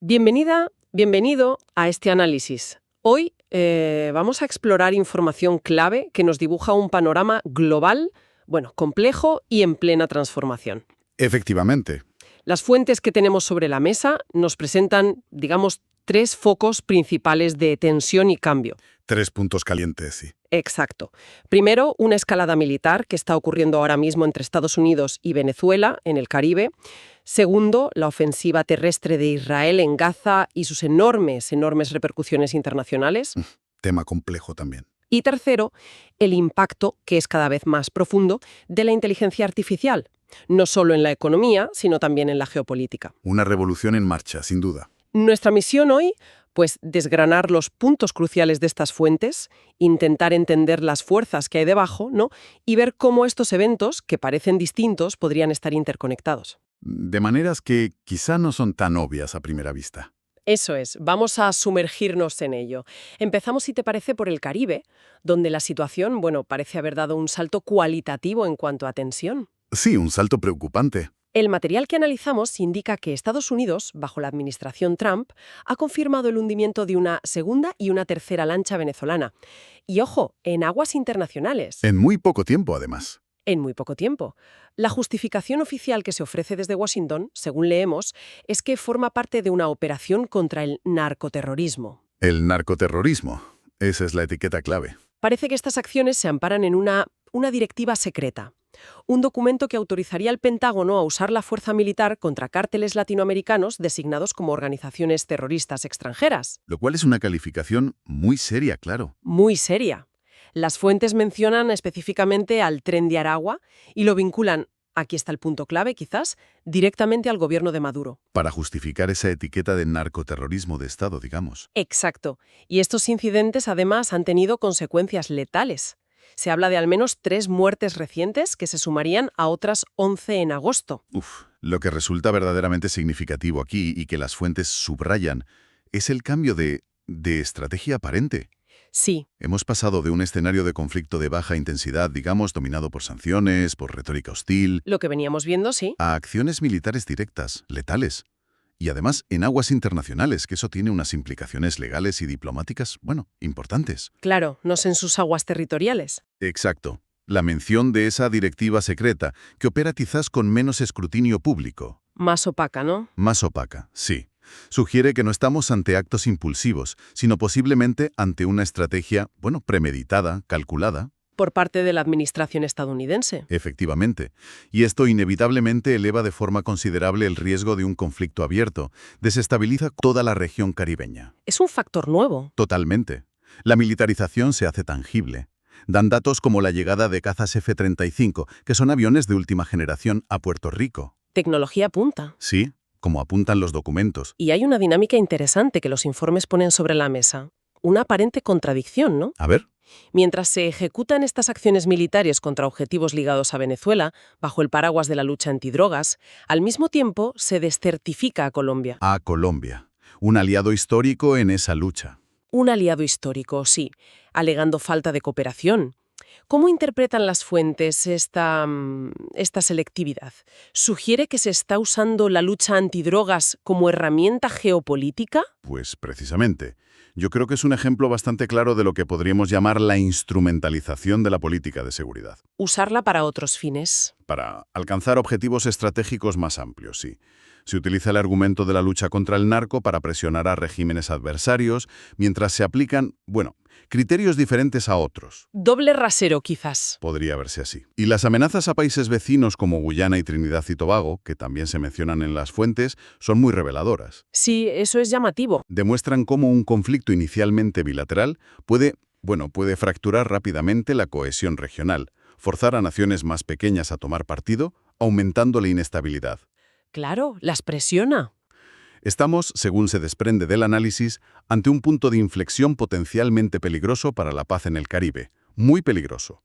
Bienvenida, bienvenido a este análisis. Hoy vamos a explorar información clave que nos dibuja un panorama global, complejo y en plena transformación. Efectivamente. Las fuentes que tenemos sobre la mesa nos presentan, digamos, tres focos principales de tensión y cambio. 3 puntos calientes, sí. Exacto. Primero, una escalada militar que está ocurriendo ahora mismo entre Estados Unidos y Venezuela, en el Caribe. Segundo, la ofensiva terrestre de Israel en Gaza y sus enormes repercusiones internacionales. Tema complejo también. Y tercero, el impacto, que es cada vez más profundo, de la inteligencia artificial, no solo en la economía, sino también en la geopolítica. Una revolución en marcha, sin duda. Nuestra misión hoy, pues desgranar los puntos cruciales de estas fuentes, intentar entender las fuerzas que hay debajo, ¿no? Y ver cómo estos eventos, que parecen distintos, podrían estar interconectados. De maneras que quizá no son tan obvias a primera vista. Eso es, vamos a sumergirnos en ello. Empezamos, si te parece, por el Caribe, donde la situación, parece haber dado un salto cualitativo en cuanto a tensión. Sí, un salto preocupante. El material que analizamos indica que Estados Unidos, bajo la administración Trump, ha confirmado el hundimiento de una segunda y una tercera lancha venezolana. Y ojo, en aguas internacionales. En muy poco tiempo, además. En muy poco tiempo. La justificación oficial que se ofrece desde Washington, según leemos, es que forma parte de una operación contra el narcoterrorismo. El narcoterrorismo. Esa es la etiqueta clave. Parece que estas acciones se amparan en una directiva secreta. Un documento que autorizaría al Pentágono a usar la fuerza militar contra cárteles latinoamericanos designados como organizaciones terroristas extranjeras. Lo cual es una calificación muy seria, claro. Muy seria. Las fuentes mencionan específicamente al Tren de Aragua y lo vinculan, aquí está el punto clave quizás, directamente al gobierno de Maduro. Para justificar esa etiqueta de narcoterrorismo de Estado, digamos. Exacto. Y estos incidentes además han tenido consecuencias letales. Se habla de al menos 3 muertes recientes que se sumarían a otras 11 en agosto. Lo que resulta verdaderamente significativo aquí y que las fuentes subrayan es el cambio de estrategia aparente. Sí. Hemos pasado de un escenario de conflicto de baja intensidad, digamos, dominado por sanciones, por retórica hostil, Lo que veníamos viendo, sí. a acciones militares directas, letales. Y además en aguas internacionales, que eso tiene unas implicaciones legales y diplomáticas, importantes. Claro, no en sus aguas territoriales. Exacto. La mención de esa directiva secreta, que opera quizás con menos escrutinio público. Más opaca, ¿no? Más opaca, sí. Sugiere que no estamos ante actos impulsivos, sino posiblemente ante una estrategia, premeditada, calculada. Por parte de la administración estadounidense. Efectivamente. Y esto inevitablemente eleva de forma considerable el riesgo de un conflicto abierto. Desestabiliza toda la región caribeña. Es un factor nuevo. Totalmente. La militarización se hace tangible. Dan datos como la llegada de cazas F-35, que son aviones de última generación, a Puerto Rico. Tecnología punta. Sí, como apuntan los documentos. Y hay una dinámica interesante que los informes ponen sobre la mesa. Una aparente contradicción, ¿no? A ver. Mientras se ejecutan estas acciones militares contra objetivos ligados a Venezuela, bajo el paraguas de la lucha antidrogas, al mismo tiempo se descertifica a Colombia. A Colombia. Un aliado histórico en esa lucha. Un aliado histórico, sí, alegando falta de cooperación. ¿Cómo interpretan las fuentes esta selectividad? ¿Sugiere que se está usando la lucha antidrogas como herramienta geopolítica? Pues precisamente. Yo creo que es un ejemplo bastante claro de lo que podríamos llamar la instrumentalización de la política de seguridad. Usarla para otros fines. Para alcanzar objetivos estratégicos más amplios, sí. Se utiliza el argumento de la lucha contra el narco para presionar a regímenes adversarios, mientras se aplican, criterios diferentes a otros. Doble rasero, quizás. Podría verse así. Y las amenazas a países vecinos como Guyana y Trinidad y Tobago, que también se mencionan en las fuentes, son muy reveladoras. Sí, eso es llamativo. Demuestran cómo un conflicto inicialmente bilateral puede fracturar rápidamente la cohesión regional, forzar a naciones más pequeñas a tomar partido, aumentando la inestabilidad. Claro, las presiona. Estamos, según se desprende del análisis, ante un punto de inflexión potencialmente peligroso para la paz en el Caribe. Muy peligroso.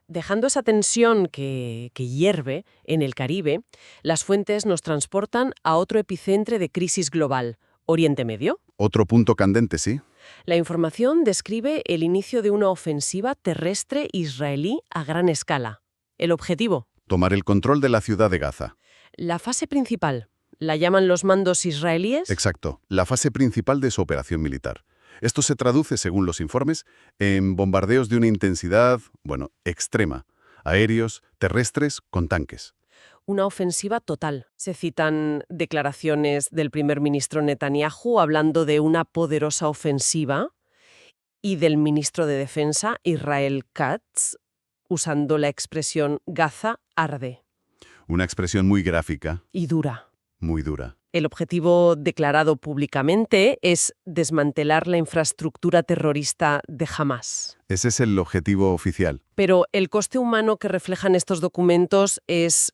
Dejando esa tensión que hierve en el Caribe, las fuentes nos transportan a otro epicentro de crisis global, Oriente Medio. Otro punto candente, sí. La información describe el inicio de una ofensiva terrestre israelí a gran escala. El objetivo: tomar el control de la ciudad de Gaza. la fase principal, ¿La llaman los mandos israelíes? Exacto, la fase principal de su operación militar. Esto se traduce, según los informes, en bombardeos de una intensidad, extrema, aéreos, terrestres, con tanques. Una ofensiva total. Se citan declaraciones del primer ministro Netanyahu hablando de una poderosa ofensiva y del ministro de Defensa, Israel Katz, usando la expresión Gaza arde. Una expresión muy gráfica, Y dura. muy dura. El objetivo declarado públicamente es desmantelar la infraestructura terrorista de Hamás. Ese es el objetivo oficial. Pero el coste humano que reflejan estos documentos es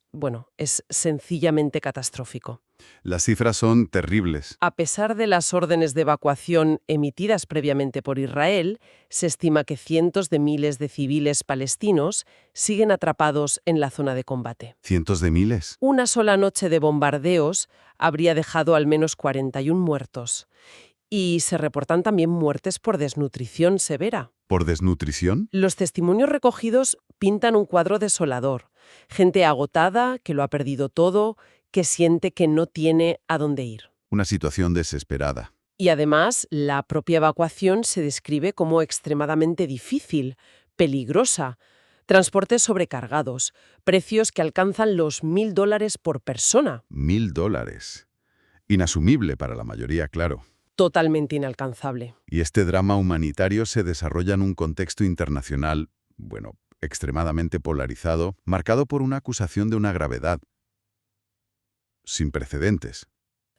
sencillamente catastrófico. Las cifras son terribles. A pesar de las órdenes de evacuación emitidas previamente por Israel, se estima que cientos de miles de civiles palestinos siguen atrapados en la zona de combate. Cientos de miles. Una sola noche de bombardeos habría dejado al menos 41 muertos. Y se reportan también muertes por desnutrición severa. ¿Por desnutrición? Los testimonios recogidos pintan un cuadro desolador. Gente agotada, que lo ha perdido todo, que siente que no tiene a dónde ir. Una situación desesperada. Y además, la propia evacuación se describe como extremadamente difícil, peligrosa. Transportes sobrecargados, precios que alcanzan los $1.000 por persona. $1.000. Inasumible para la mayoría, claro. Totalmente inalcanzable. Y este drama humanitario se desarrolla en un contexto internacional, extremadamente polarizado, marcado por una acusación de una gravedad sin precedentes.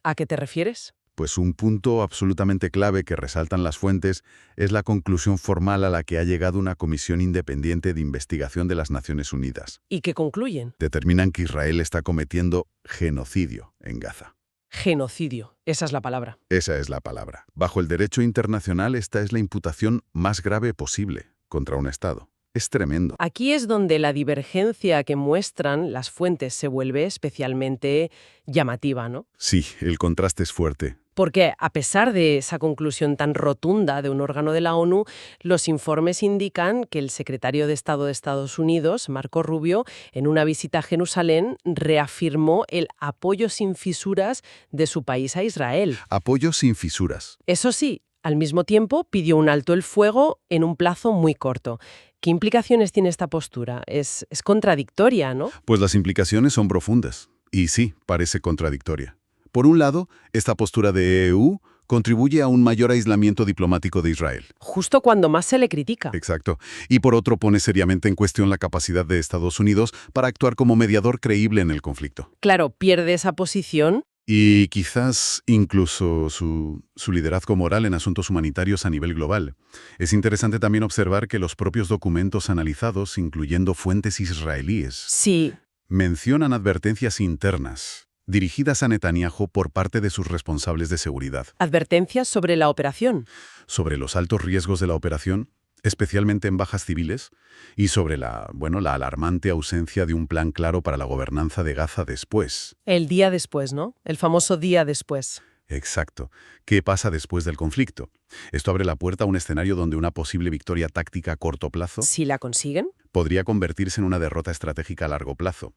¿A qué te refieres? Pues un punto absolutamente clave que resaltan las fuentes es la conclusión formal a la que ha llegado una comisión independiente de investigación de las Naciones Unidas. ¿Y qué concluyen? Determinan que Israel está cometiendo genocidio en Gaza. Genocidio, esa es la palabra. Esa es la palabra. Bajo el derecho internacional, esta es la imputación más grave posible contra un Estado. Es tremendo. Aquí es donde la divergencia que muestran las fuentes se vuelve especialmente llamativa, ¿no? Sí, el contraste es fuerte. Porque, a pesar de esa conclusión tan rotunda de un órgano de la ONU, los informes indican que el secretario de Estado de Estados Unidos, Marco Rubio, en una visita a Jerusalén, reafirmó el apoyo sin fisuras de su país a Israel. Apoyo sin fisuras. Eso sí, al mismo tiempo pidió un alto el fuego en un plazo muy corto. ¿Qué implicaciones tiene esta postura? Es contradictoria, ¿no? Pues las implicaciones son profundas. Y sí, parece contradictoria. Por un lado, esta postura de EU contribuye a un mayor aislamiento diplomático de Israel. Justo cuando más se le critica. Exacto. Y por otro, pone seriamente en cuestión la capacidad de Estados Unidos para actuar como mediador creíble en el conflicto. Claro, pierde esa posición. Y quizás incluso su liderazgo moral en asuntos humanitarios a nivel global. Es interesante también observar que los propios documentos analizados, incluyendo fuentes israelíes, Sí. mencionan advertencias internas dirigidas a Netanyahu por parte de sus responsables de seguridad. Advertencias sobre la operación. Sobre los altos riesgos de la operación, especialmente en bajas civiles, y sobre la alarmante ausencia de un plan claro para la gobernanza de Gaza después. El día después, ¿no? El famoso día después. Exacto. ¿Qué pasa después del conflicto? Esto abre la puerta a un escenario donde una posible victoria táctica a corto plazo Si la consiguen. podría convertirse en una derrota estratégica a largo plazo,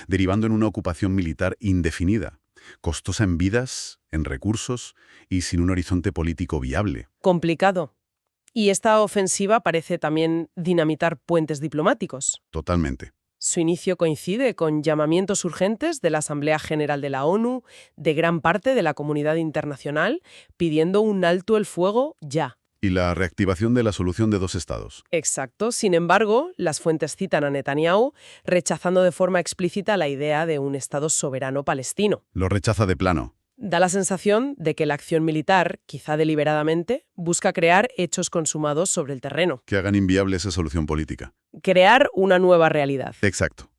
derivando en una ocupación militar indefinida, costosa en vidas, en recursos y sin un horizonte político viable. Complicado. Y esta ofensiva parece también dinamitar puentes diplomáticos. Totalmente. Su inicio coincide con llamamientos urgentes de la Asamblea General de la ONU, de gran parte de la comunidad internacional, pidiendo un alto el fuego ya. Y la reactivación de la solución de dos estados. Exacto. Sin embargo, las fuentes citan a Netanyahu rechazando de forma explícita la idea de un Estado soberano palestino. Lo rechaza de plano. Da la sensación de que la acción militar, quizá deliberadamente, busca crear hechos consumados sobre el terreno. Que hagan inviable esa solución política. Crear una nueva realidad. Exacto.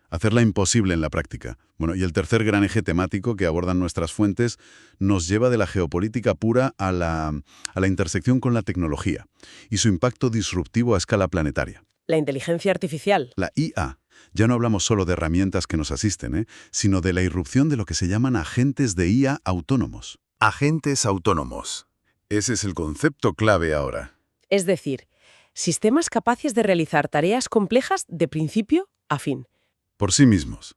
Hacerla imposible en la práctica. Y el tercer gran eje temático que abordan nuestras fuentes nos lleva de la geopolítica pura a la intersección con la tecnología y su impacto disruptivo a escala planetaria. La inteligencia artificial. La IA. Ya no hablamos solo de herramientas que nos asisten, sino de la irrupción de lo que se llaman agentes de IA autónomos. Agentes autónomos. Ese es el concepto clave ahora. Es decir, sistemas capaces de realizar tareas complejas de principio a fin, Por sí mismos.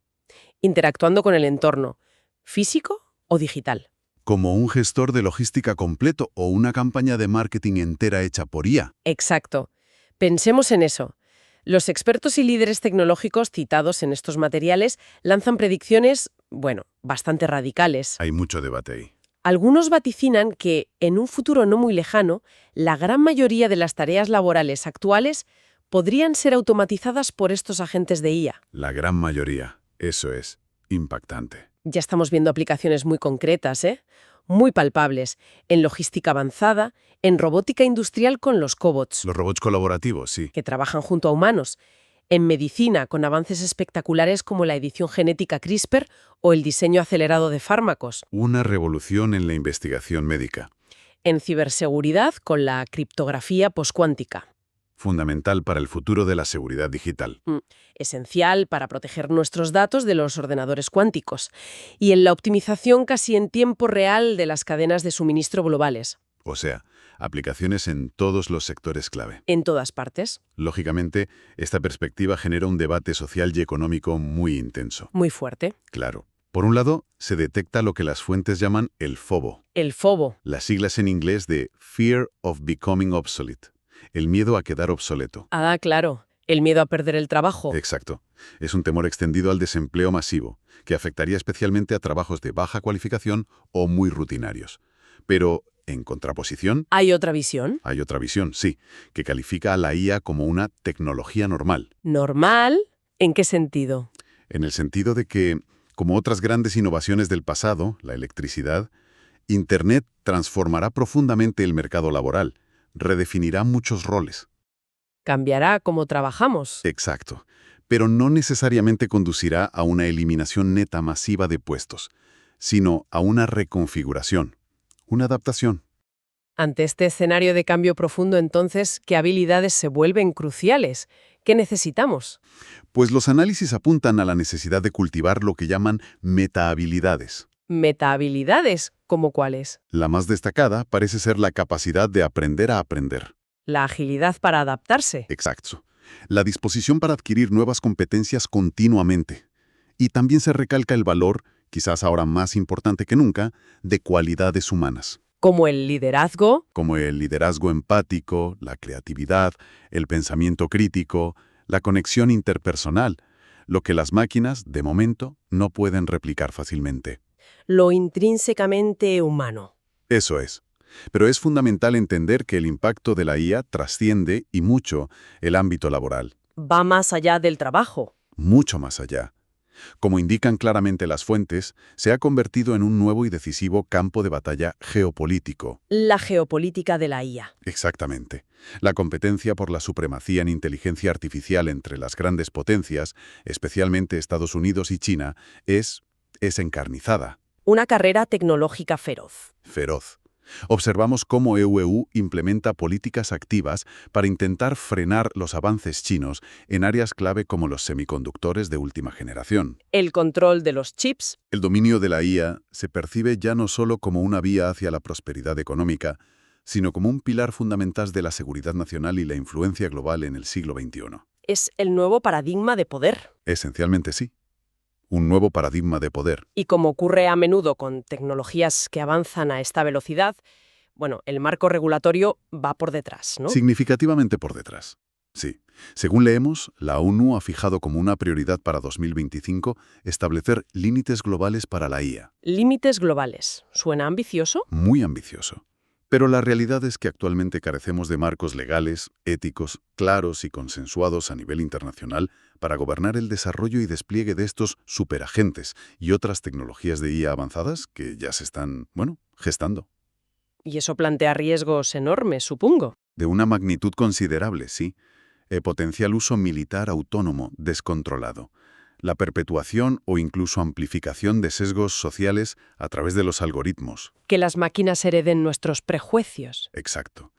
interactuando con el entorno físico o digital. Como un gestor de logística completo o una campaña de marketing entera hecha por IA. Exacto. Pensemos en eso. Los expertos y líderes tecnológicos citados en estos materiales lanzan predicciones, bueno, bastante radicales. Hay mucho debate ahí. Algunos vaticinan que, en un futuro no muy lejano, la gran mayoría de las tareas laborales actuales podrían ser automatizadas por estos agentes de IA. La gran mayoría. Eso es impactante. Ya estamos viendo aplicaciones muy concretas, muy palpables, en logística avanzada, en robótica industrial con los cobots, Los robots colaborativos, sí. que trabajan junto a humanos, en medicina con avances espectaculares como la edición genética CRISPR o el diseño acelerado de fármacos, Una revolución en la investigación médica. en ciberseguridad con la criptografía poscuántica, Fundamental para el futuro de la seguridad digital. esencial para proteger nuestros datos de los ordenadores cuánticos, y en la optimización casi en tiempo real de las cadenas de suministro globales, O sea, aplicaciones en todos los sectores clave. en todas partes, Lógicamente, esta perspectiva genera un debate social y económico muy intenso. muy fuerte. Claro. Por un lado, se detecta lo que las fuentes llaman el FOBO, El FOBO, las siglas en inglés de Fear of Becoming Obsolete, el miedo a quedar obsoleto. claro, el miedo a perder el trabajo. Exacto. Es un temor extendido al desempleo masivo, que afectaría especialmente a trabajos de baja cualificación o muy rutinarios. Pero, en contraposición, ¿Hay otra visión? hay otra visión, sí, que califica a la IA como una tecnología normal, ¿Normal? ¿En qué sentido? en el sentido de que, como otras grandes innovaciones del pasado, la electricidad, Internet transformará profundamente el mercado laboral, redefinirá muchos roles. ¿Cambiará cómo trabajamos? Exacto. Pero no necesariamente conducirá a una eliminación neta masiva de puestos, sino a una reconfiguración, una adaptación. Ante este escenario de cambio profundo, entonces, ¿qué habilidades se vuelven cruciales? ¿Qué necesitamos? Pues los análisis apuntan a la necesidad de cultivar lo que llaman metahabilidades. ¿Metahabilidades? ¿Cómo cuáles? La más destacada parece ser la capacidad de aprender a aprender. La agilidad para adaptarse. Exacto. La disposición para adquirir nuevas competencias continuamente. Y también se recalca el valor, quizás ahora más importante que nunca, de cualidades humanas, Como el liderazgo. como el liderazgo empático, la creatividad, el pensamiento crítico, la conexión interpersonal, lo que las máquinas, de momento, no pueden replicar fácilmente. Lo intrínsecamente humano. Eso es. Pero es fundamental entender que el impacto de la IA trasciende, y mucho, el ámbito laboral. Va más allá del trabajo. Mucho más allá. Como indican claramente las fuentes, se ha convertido en un nuevo y decisivo campo de batalla geopolítico. La geopolítica de la IA. Exactamente. La competencia por la supremacía en inteligencia artificial entre las grandes potencias, especialmente Estados Unidos y China, es encarnizada, Una carrera tecnológica feroz. feroz. Observamos cómo EUEU implementa políticas activas para intentar frenar los avances chinos en áreas clave como los semiconductores de última generación. El control de los chips. El dominio de la IA se percibe ya no solo como una vía hacia la prosperidad económica, sino como un pilar fundamental de la seguridad nacional y la influencia global en el siglo XXI. Es el nuevo paradigma de poder. Esencialmente sí. Un nuevo paradigma de poder. Y como ocurre a menudo con tecnologías que avanzan a esta velocidad, bueno, el marco regulatorio va por detrás, ¿no? Significativamente por detrás. Sí. Según leemos, la ONU ha fijado como una prioridad para 2025 establecer límites globales para la IA. Límites globales. ¿Suena ambicioso? Muy ambicioso. Pero la realidad es que actualmente carecemos de marcos legales, éticos, claros y consensuados a nivel internacional para gobernar el desarrollo y despliegue de estos superagentes y otras tecnologías de IA avanzadas que ya se están, gestando. Y eso plantea riesgos enormes, supongo. De una magnitud considerable, sí. Potencial uso militar autónomo, descontrolado. La perpetuación o incluso amplificación de sesgos sociales a través de los algoritmos. Que las máquinas hereden nuestros prejuicios. Exacto.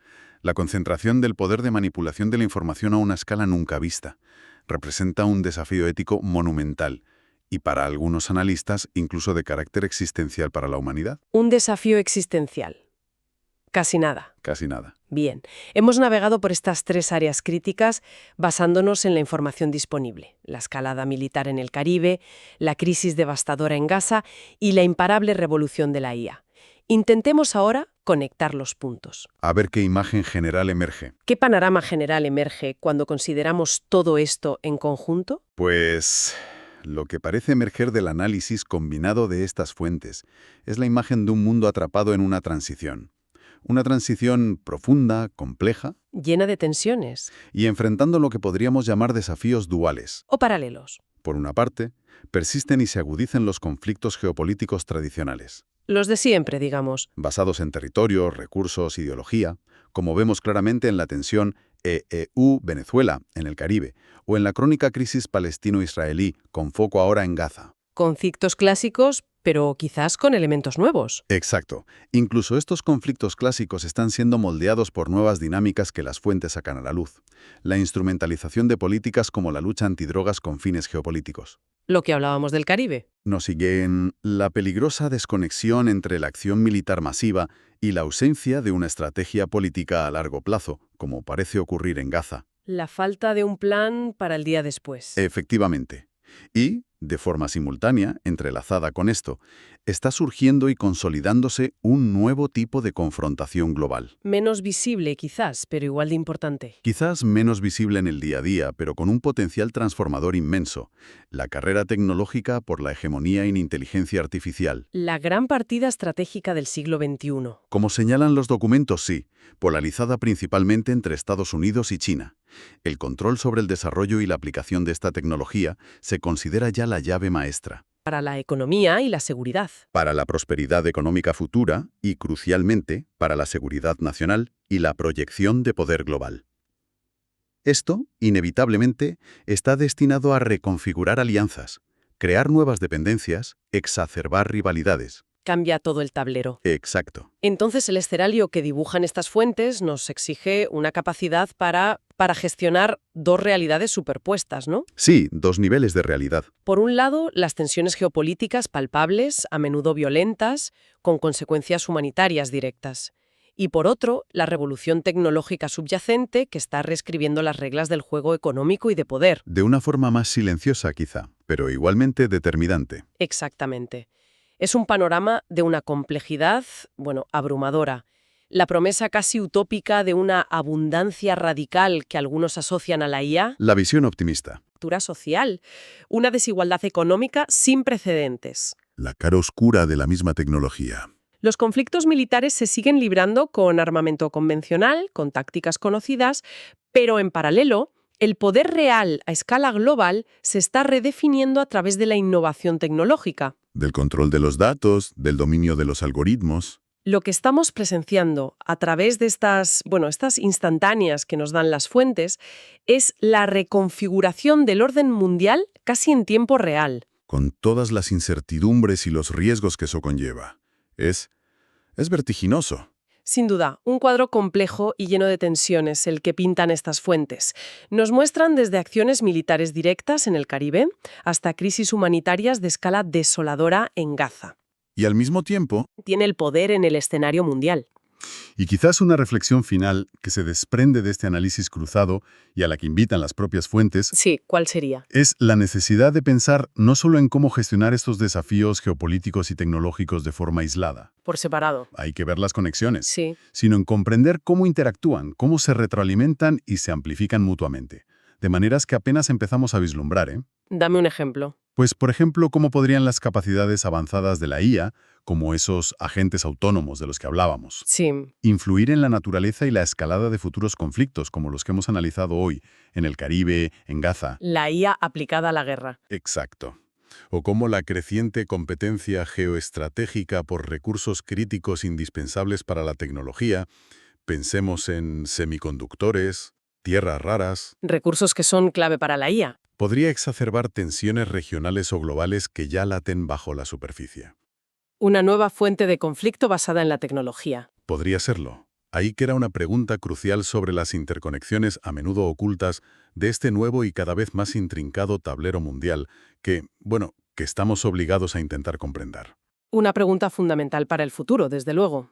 La concentración del poder de manipulación de la información a una escala nunca vista representa un desafío ético monumental y para algunos analistas incluso de carácter existencial para la humanidad. Un desafío existencial. Casi nada. Casi nada. Bien, hemos navegado por estas 3 áreas críticas basándonos en la información disponible: la escalada militar en el Caribe, la crisis devastadora en Gaza y la imparable revolución de la IA. Intentemos ahora conectar los puntos. A ver qué imagen general emerge. ¿Qué panorama general emerge cuando consideramos todo esto en conjunto? Pues lo que parece emerger del análisis combinado de estas fuentes es la imagen de un mundo atrapado en una transición. Una transición profunda, compleja Llena de tensiones. y enfrentando lo que podríamos llamar desafíos duales. O paralelos. Por una parte, persisten y se agudicen los conflictos geopolíticos tradicionales, Los de siempre, digamos. basados en territorios, recursos, ideología, como vemos claramente en la tensión EU-Venezuela, en el Caribe, o en la crónica crisis palestino-israelí, con foco ahora en Gaza. Conflictos clásicos, pero quizás con elementos nuevos. Exacto. Incluso estos conflictos clásicos están siendo moldeados por nuevas dinámicas que las fuentes sacan a la luz. La instrumentalización de políticas como la lucha antidrogas con fines geopolíticos. Lo que hablábamos del Caribe. Nos siguen la peligrosa desconexión entre la acción militar masiva y la ausencia de una estrategia política a largo plazo, como parece ocurrir en Gaza. La falta de un plan para el día después. Efectivamente. Y, de forma simultánea, entrelazada con esto, está surgiendo y consolidándose un nuevo tipo de confrontación global. Menos visible quizás, pero igual de importante. Quizás menos visible en el día a día, pero con un potencial transformador inmenso. La carrera tecnológica por la hegemonía en inteligencia artificial. La gran partida estratégica del siglo XXI. Como señalan los documentos, sí, polarizada principalmente entre Estados Unidos y China. El control sobre el desarrollo y la aplicación de esta tecnología se considera ya la llave maestra. Para la economía y la seguridad. Para la prosperidad económica futura y, crucialmente, para la seguridad nacional y la proyección de poder global. Esto, inevitablemente, está destinado a reconfigurar alianzas, crear nuevas dependencias, exacerbar rivalidades. Cambia todo el tablero. Exacto. Entonces el escenario que dibujan estas fuentes nos exige una capacidad para gestionar 2 realidades superpuestas, ¿no? Sí, 2 niveles de realidad. Por un lado, las tensiones geopolíticas palpables, a menudo violentas, con consecuencias humanitarias directas. Y por otro, la revolución tecnológica subyacente que está reescribiendo las reglas del juego económico y de poder. De una forma más silenciosa, quizá, pero igualmente determinante. Exactamente. Es un panorama de una complejidad, abrumadora. La promesa casi utópica de una abundancia radical que algunos asocian a la IA. La visión optimista. Cultura social. Una desigualdad económica sin precedentes. La cara oscura de la misma tecnología. Los conflictos militares se siguen librando con armamento convencional, con tácticas conocidas, pero en paralelo, el poder real a escala global se está redefiniendo a través de la innovación tecnológica. Del control de los datos, del dominio de los algoritmos. Lo que estamos presenciando a través de estas instantáneas que nos dan las fuentes es la reconfiguración del orden mundial casi en tiempo real. Con todas las incertidumbres y los riesgos que eso conlleva. Es vertiginoso. Sin duda, un cuadro complejo y lleno de tensiones el que pintan estas fuentes. Nos muestran desde acciones militares directas en el Caribe hasta crisis humanitarias de escala desoladora en Gaza. Y al mismo tiempo, Tiene el poder en el escenario mundial. y quizás una reflexión final que se desprende de este análisis cruzado y a la que invitan las propias fuentes, Sí, ¿cuál sería? es la necesidad de pensar no solo en cómo gestionar estos desafíos geopolíticos y tecnológicos de forma aislada. Por separado. Hay que ver las conexiones. Sí. Sino en comprender cómo interactúan, cómo se retroalimentan y se amplifican mutuamente. De maneras que apenas empezamos a vislumbrar, ¿eh? Dame un ejemplo. Pues, por ejemplo, cómo podrían las capacidades avanzadas de la IA, como esos agentes autónomos de los que hablábamos, Sí. influir en la naturaleza y la escalada de futuros conflictos, como los que hemos analizado hoy, en el Caribe, en Gaza. La IA aplicada a la guerra. Exacto. O cómo la creciente competencia geoestratégica por recursos críticos indispensables para la tecnología, pensemos en semiconductores, tierras raras, Recursos que son clave para la IA. podría exacerbar tensiones regionales o globales que ya laten bajo la superficie. Una nueva fuente de conflicto basada en la tecnología. Podría serlo. Ahí queda una pregunta crucial sobre las interconexiones a menudo ocultas de este nuevo y cada vez más intrincado tablero mundial que estamos obligados a intentar comprender. Una pregunta fundamental para el futuro, desde luego.